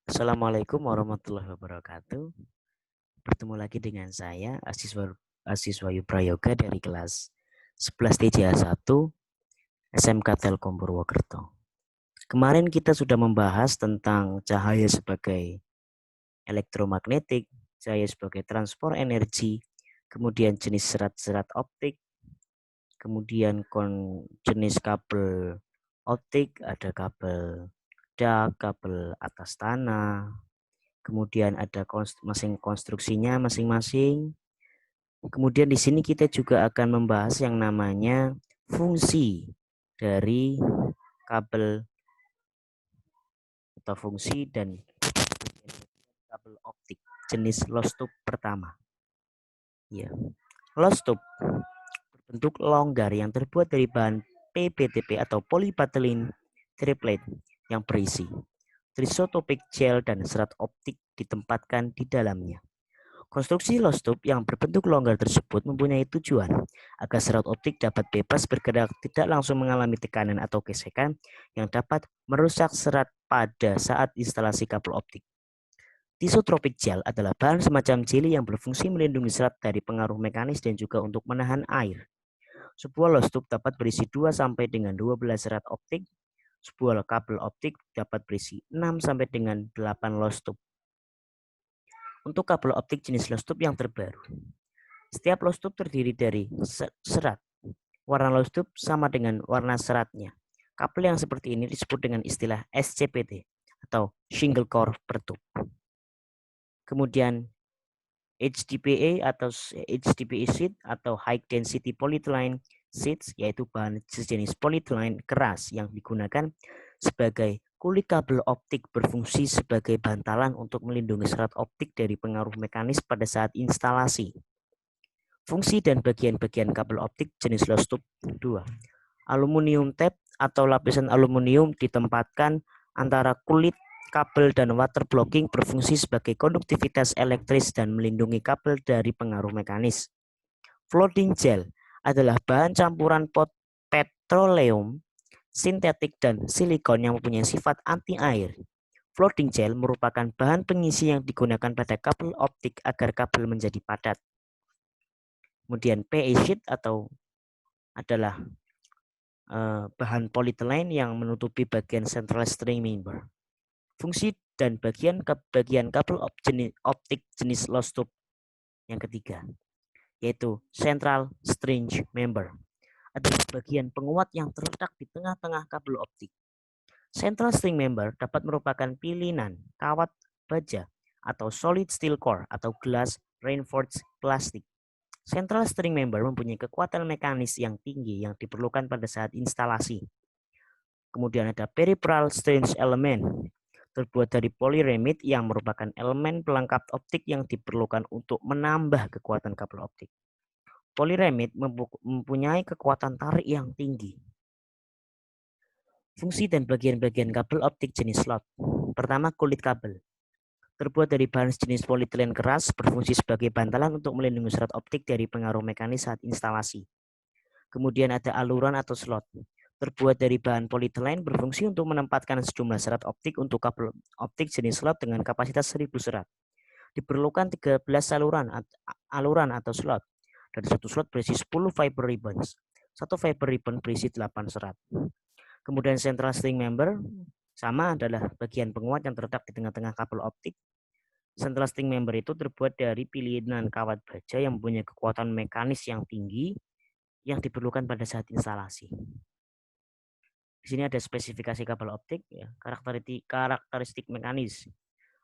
Assalamualaikum warahmatullahi wabarakatuh. Bertemu lagi dengan saya, Asiswa Yuprayoga dari kelas 11 TJA 1 SMK Telkom Purwokerto. Kemarin kita sudah membahas tentang cahaya sebagai elektromagnetik, cahaya sebagai transport energi, kemudian jenis serat-serat optik, kemudian jenis kabel optik, ada kabel dak, kabel atas tanah, kemudian ada konstruksinya masing-masing. Kemudian di sini kita juga akan membahas yang namanya fungsi dari kabel atau fungsi dan kabel optik jenis lost tube pertama. Ya, lost tube berbentuk longgar yang terbuat dari bahan PPTP atau polypropylene triplet yang berisi trisotopik gel dan serat optik ditempatkan di dalamnya. Konstruksi lost tube yang berbentuk longgar tersebut mempunyai tujuan agar serat optik dapat bebas bergerak, tidak langsung mengalami tekanan atau gesekan yang dapat merusak serat pada saat instalasi kabel optik. Tisotropik gel adalah bahan semacam jeli yang berfungsi melindungi serat dari pengaruh mekanis dan juga untuk menahan air. Sebuah lost tube dapat berisi 2 sampai dengan 12 serat optik. Sebuah kabel optik dapat berisi 6 sampai dengan 8 lost tube. Untuk kabel optik jenis lost tube yang terbaru, setiap lost tube terdiri dari serat. Warna lost tube sama dengan warna seratnya. Kabel yang seperti ini disebut dengan istilah SCPT atau single core per tube. Kemudian HDPE atau HDPE sheet atau high density polyethylene sheets, yaitu bahan sejenis polyethylene keras yang digunakan sebagai kulit kabel optik, berfungsi sebagai bantalan untuk melindungi serat optik dari pengaruh mekanis pada saat instalasi. Fungsi dan bagian-bagian kabel optik jenis lost tube 2. Aluminium tape atau lapisan aluminium ditempatkan antara kulit kabel dan water blocking, berfungsi sebagai konduktivitas elektris dan melindungi kabel dari pengaruh mekanis. Floating gel adalah bahan campuran petroleum, sintetik, dan silikon yang mempunyai sifat anti air. Floating gel merupakan bahan pengisi yang digunakan pada kabel optik agar kabel menjadi padat. Kemudian PE sheet atau adalah bahan polyethylene yang menutupi bagian central string member. Fungsi dan bagian kabel optik jenis lost tube yang ketiga, yaitu central string member, adalah bagian penguat yang terletak di tengah-tengah kabel optik. Central string member dapat merupakan pilihan kawat baja atau solid steel core atau glass reinforced plastic. Central string member mempunyai kekuatan mekanis yang tinggi yang diperlukan pada saat instalasi. Kemudian ada peripheral string element, terbuat dari polyramid yang merupakan elemen pelengkap optik yang diperlukan untuk menambah kekuatan kabel optik. Polyramid mempunyai kekuatan tarik yang tinggi. Fungsi dan bagian-bagian kabel optik jenis slot. Pertama, kulit kabel. Terbuat dari bahan jenis polietilen keras, berfungsi sebagai bantalan untuk melindungi serat optik dari pengaruh mekanis saat instalasi. Kemudian ada aluran atau slot. Terbuat dari bahan polietilen, berfungsi untuk menempatkan sejumlah serat optik untuk kabel optik jenis slot dengan kapasitas 1000 serat. Diperlukan 13 aluran atau slot. Dan satu slot berisi 10 fiber ribbons. Satu fiber ribbon berisi 8 serat. Kemudian central string member sama adalah bagian penguat yang terletak di tengah-tengah kabel optik. Central string member itu terbuat dari pilihan kawat baja yang mempunyai kekuatan mekanis yang tinggi yang diperlukan pada saat instalasi. Di sini ada spesifikasi kabel optik, ya, karakteristik mekanis.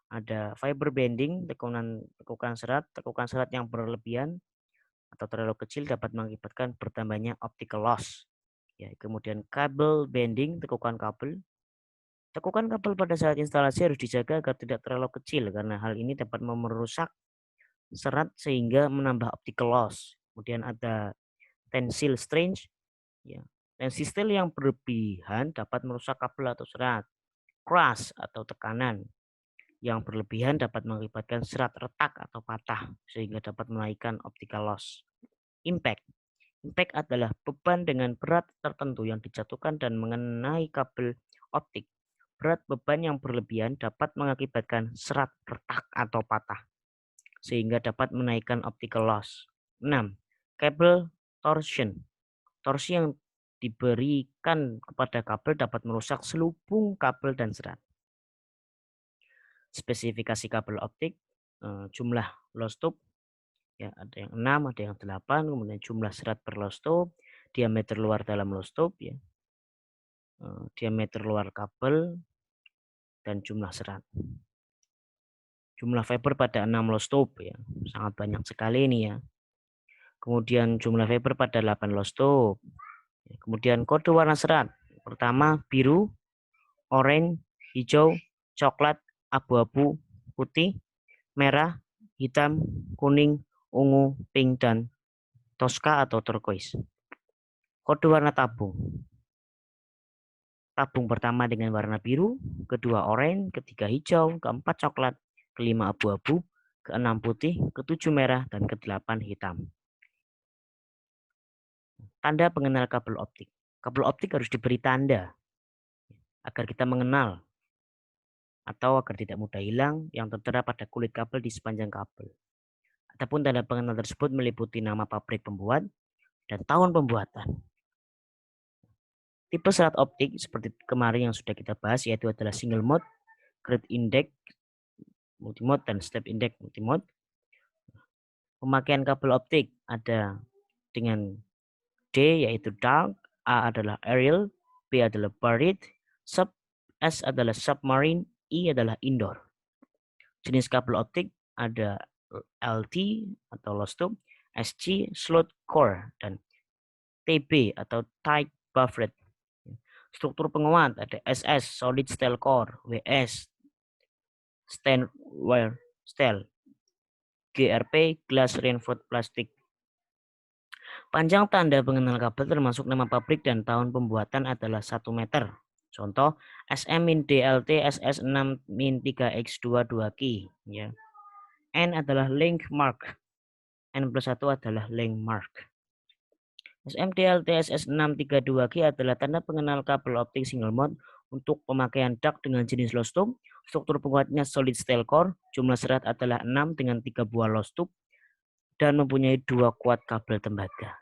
Ada fiber bending, tekukan serat yang berlebihan atau terlalu kecil dapat mengakibatkan bertambahnya optical loss. Ya, kemudian kabel bending, tekukan kabel pada saat instalasi harus dijaga agar tidak terlalu kecil karena hal ini dapat merusak serat sehingga menambah optical loss. Kemudian ada tensile strength, ya. Tensile yang berlebihan dapat merusak kabel atau serat. Crush atau tekanan yang berlebihan dapat mengakibatkan serat retak atau patah sehingga dapat menaikkan optical loss. Impact. Impact adalah beban dengan berat tertentu yang dijatuhkan dan mengenai kabel optik. Berat beban yang berlebihan dapat mengakibatkan serat retak atau patah, sehingga dapat menaikkan optical loss. 6. Cable torsion. Torsi yang diberikan kepada kabel dapat merusak selubung kabel dan serat. Spesifikasi kabel optik, jumlah loss tube, ya ada yang 6, ada yang 8, kemudian jumlah serat per loss tube, diameter luar dalam loss tube, ya, diameter luar kabel, dan jumlah serat. Jumlah fiber pada 6 loss tube, ya, sangat banyak sekali ini ya. Kemudian jumlah fiber pada 8 loss tube. Kemudian kode warna serat. Pertama biru, oranye, hijau, coklat, abu-abu, putih, merah, hitam, kuning, ungu, pink, dan toska atau turquoise. Kode warna tabung. Tabung pertama dengan warna biru, kedua oranye, ketiga hijau, keempat coklat, kelima abu-abu, keenam putih, ketujuh merah, dan kedelapan hitam. Tanda pengenal kabel optik. Kabel optik harus diberi tanda agar kita mengenal atau agar tidak mudah hilang yang tertera pada kulit kabel di sepanjang kabel. Adapun tanda pengenal tersebut meliputi nama pabrik pembuat dan tahun pembuatan. Tipe serat optik seperti kemarin yang sudah kita bahas yaitu adalah single mode, grid index, multimode, dan step index multimode. Pemakaian kabel optik ada dengan D yaitu dark, A adalah aerial, B adalah buried, sub, S adalah submarine, I adalah indoor. Jenis kabel optik ada LT atau lost tube, SG slot core, dan TB atau tight buffered. Struktur penguat ada SS solid steel core, WS stained wire steel, GRP glass reinforced plastic. Panjang tanda pengenal kabel termasuk nama pabrik dan tahun pembuatan adalah 1 meter. Contoh SM-DLT SS6-3X2 2 key. Ya. N adalah link mark. N+1 adalah link mark. SMDLT SS632G adalah tanda pengenal kabel optik single mode untuk pemakaian duct dengan jenis lost tube. Struktur penguatnya solid steel core. Jumlah serat adalah 6 dengan 3 buah lost tube dan mempunyai 2 kuat kabel tembaga.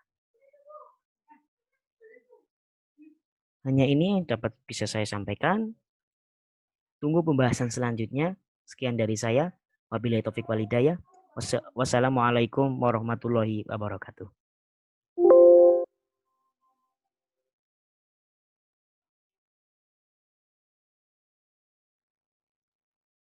Hanya ini yang dapat bisa saya sampaikan. Tunggu pembahasan selanjutnya. Sekian dari saya. Wabillahi taufiq walhidayah. Wassalamualaikum warahmatullahi wabarakatuh.